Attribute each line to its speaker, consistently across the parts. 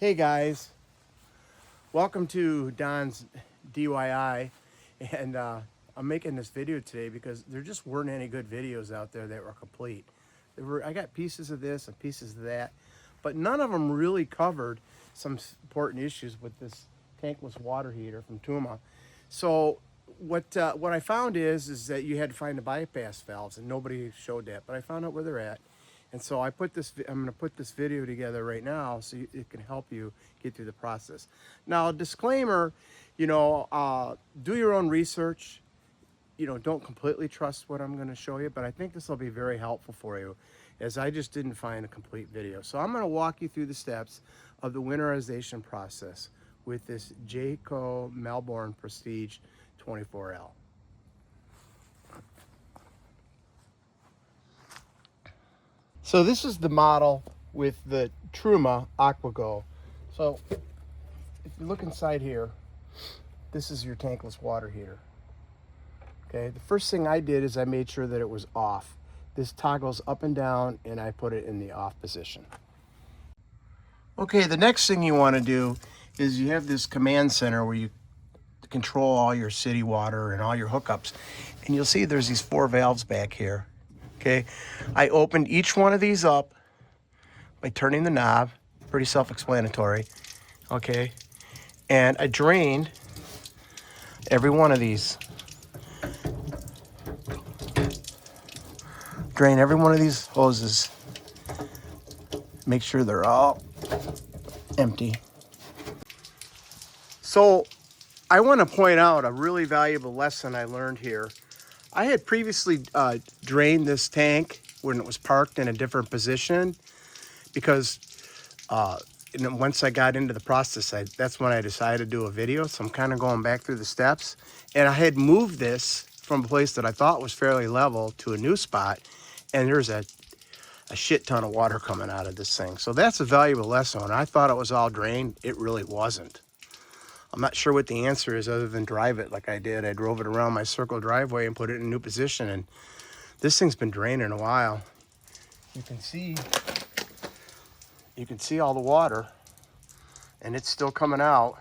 Speaker 1: Hey guys, welcome to Don's DIY, and I'm making this video today because there just weren't any good videos out there that were complete. I got pieces of this and pieces of that, but none of them really covered some important issues with this tankless water heater from Truma. So what I found is that you had to find the bypass valves, and nobody showed that, but I found out where they're at. And so I'm going to put this video together right now so it can help you get through the process. Now, disclaimer, do your own research. Don't completely trust what I'm going to show you, but I think this will be very helpful for you, as I just didn't find a complete video. So I'm going to walk you through the steps of the winterization process with this Jayco Melbourne Prestige 24L. So this is the model with the Truma AquaGo. So if you look inside here, this is your tankless water heater. Okay, the first thing I did is I made sure that it was off. This toggles up and down, and I put it in the off position. Okay, the next thing you want to do is you have this command center where you control all your city water and all your hookups. And you'll see there's these 4 valves back here. Okay, I opened each one of these up by turning the knob, pretty self-explanatory, okay, and I drained every one of these. Drain every one of these hoses. Make sure they're all empty. So I want to point out a really valuable lesson I learned here. I had previously drained this tank when it was parked in a different position because once I got into the process, that's when I decided to do a video. So I'm kind of going back through the steps. And I had moved this from a place that I thought was fairly level to a new spot. And there's a shit ton of water coming out of this thing. So that's a valuable lesson. When I thought it was all drained, it really wasn't. I'm not sure what the answer is other than drive it like I did. I drove it around my circle driveway and put it in a new position, and this thing's been draining a while. You can see all the water, and it's still coming out.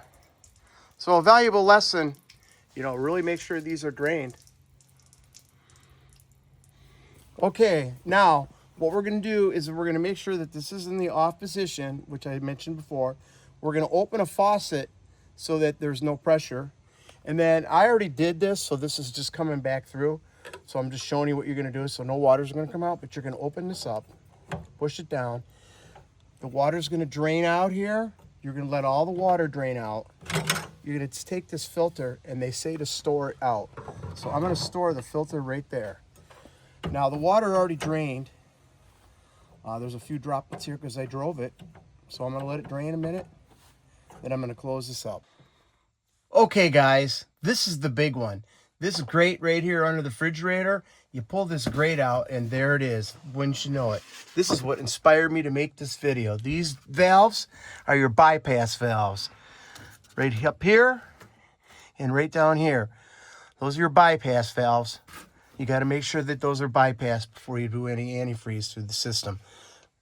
Speaker 1: So a valuable lesson, really make sure these are drained. Okay, now what we're going to do is we're going to make sure that this is in the off position, which I mentioned before. We're going to open a faucet so that there's no pressure. And then I already did this, so this is just coming back through. So I'm just showing you what you're going to do. So no water's going to come out, but you're going to open this up, push it down. The water's going to drain out here. You're going to let all the water drain out. You're going to take this filter, and they say to store it out. So I'm going to store the filter right there. Now the water already drained. There's a few droplets here because I drove it. So I'm going to let it drain a minute. Then I'm going to close this up. Okay, guys, this is the big one. This grate right here under the refrigerator, you pull this grate out, and there it is. Wouldn't you know it? This is what inspired me to make this video. These valves are your bypass valves. Right up here and right down here. Those are your bypass valves. You got to make sure that those are bypassed before you do any antifreeze through the system.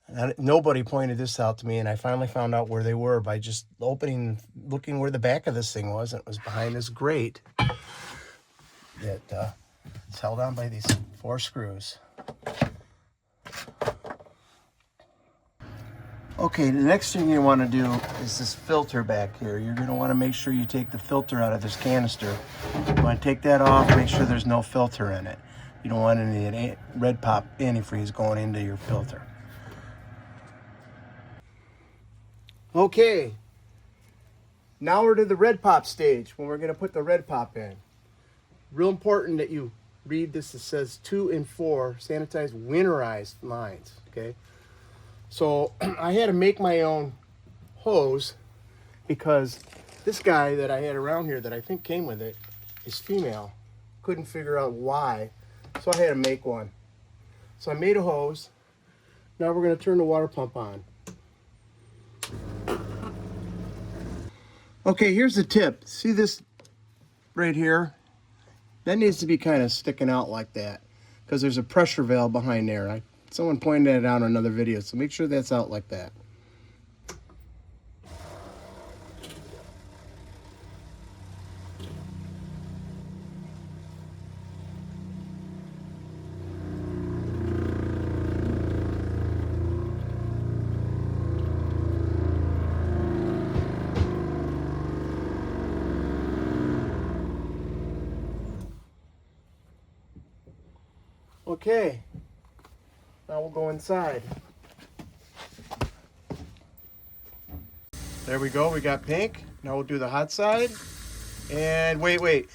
Speaker 1: And nobody pointed this out to me, and I finally found out where they were by just opening, looking where the back of this thing was, and it was behind this grate that it's held on by these 4 screws. Okay, the next thing you want to do is this filter back here. You're going to want to make sure you take the filter out of this canister. You want to take that off, make sure there's no filter in it. You don't want any red pop antifreeze going into your filter. Okay, now we're to the red pop stage when we're going to put the red pop in. Real important that you read this. It says 2 and 4 sanitized winterized lines. Okay, so I had to make my own hose because this guy that I had around here that I think came with it is female. Couldn't figure out why, so I had to make one. So I made a hose. Now we're going to turn the water pump on. Okay, here's the tip. See this right here? That needs to be kind of sticking out like that because there's a pressure valve behind there. Someone pointed it out in another video, so make sure that's out like that. Okay, now we'll go inside. There we go, we got pink. Now we'll do the hot side. And wait.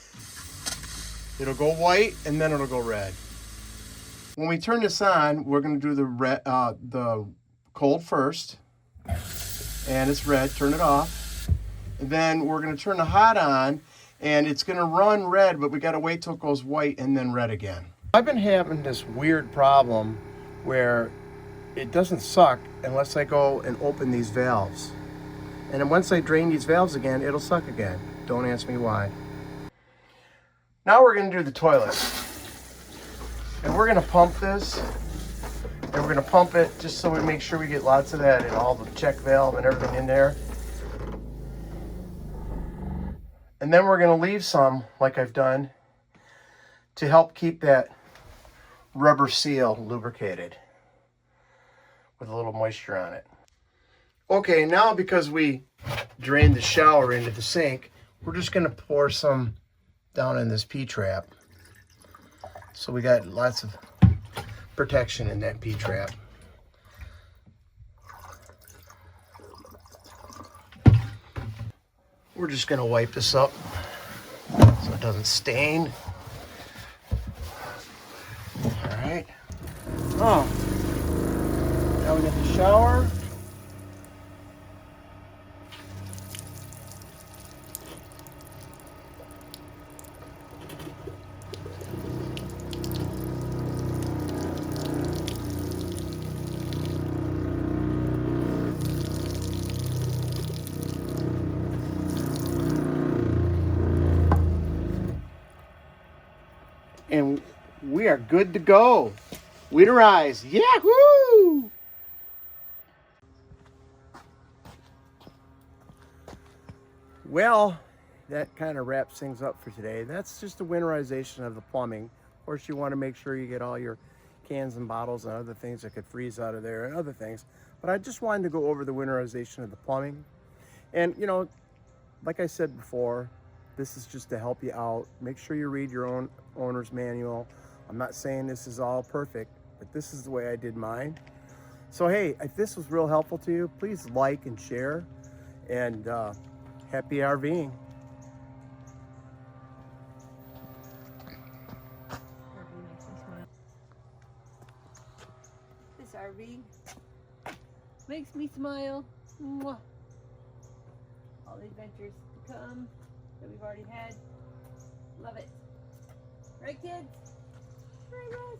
Speaker 1: It'll go white and then it'll go red. When we turn this on, we're gonna do the cold first. And it's red, turn it off. And then we're gonna turn the hot on and it's gonna run red, but we gotta wait till it goes white and then red again. I've been having this weird problem where it doesn't suck unless I go and open these valves. And then once I drain these valves again, it'll suck again. Don't ask me why. Now we're gonna do the toilet. And we're gonna pump this, and we're gonna pump it just so we make sure we get lots of that and all the check valve and everything in there. And then we're gonna leave some, like I've done, to help keep that rubber seal lubricated with a little moisture on it. Okay, now because we drained the shower into the sink, we're just gonna pour some down in this P-trap. So we got lots of protection in that P-trap. We're just gonna wipe this up so it doesn't stain. All right. Oh, now we got the shower. And we are good to go. Winterize, yahoo! Well, that kind of wraps things up for today. That's just a winterization of the plumbing. Of course, you want to make sure you get all your cans and bottles and other things that could freeze out of there and other things. But I just wanted to go over the winterization of the plumbing. And, you know, like I said before, this is just to help you out. Make sure you read your own owner's manual. I'm not saying this is all perfect, but this is the way I did mine. So hey, if this was real helpful to you, please like and share, and happy RVing.
Speaker 2: This RV makes me smile. Mwah. All the adventures to come that we've already had. Love it. Right, kids? Right, guys?